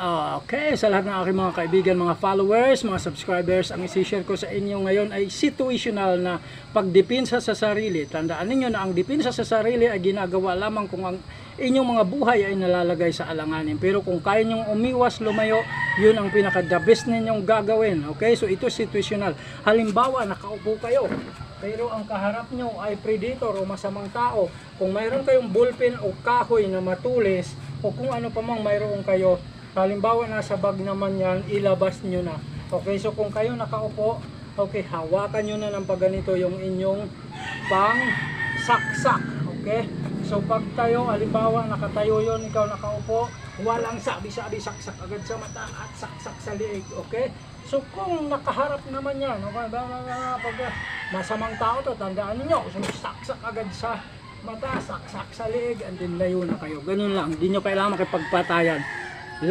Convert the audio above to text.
Okay, sa lahat ng aking mga kaibigan, mga followers, mga subscribers, ang isi-share ko sa inyo ngayon ay situational na pagdepensa sa sarili. Tandaan ninyo na ang depensa sa sarili ay ginagawa lamang kung ang inyong mga buhay ay nalalagay sa alanganin. Pero kung kaya nyong umiwas, lumayo, yun ang pinaka-the best ninyong gagawin. Okay, so ito situational. Halimbawa, nakaupo kayo, pero ang kaharap nyo ay predator o masamang tao. Kung mayroon kayong ballpen o kahoy na matulis, o kung ano pa mang mayroon kayo, halimbawa nasa bag naman yan, ilabas nyo na. Okay, so kung kayo nakaupo, okay, hawakan nyo na ng pagganito yung inyong pang saksak. Okay, so pag tayo, halimbawa nakatayo yon, ikaw nakaupo, walang sabi-sabi, saksak agad sa mata at saksak sa liig. Okay, so kung nakaharap naman yan, okay, pag masamang tao to, tandaan niyo, so saksak agad sa mata, saksak sa liig, and then layo na kayo. Ganun lang, hindi nyo kailangan makipagpatayan.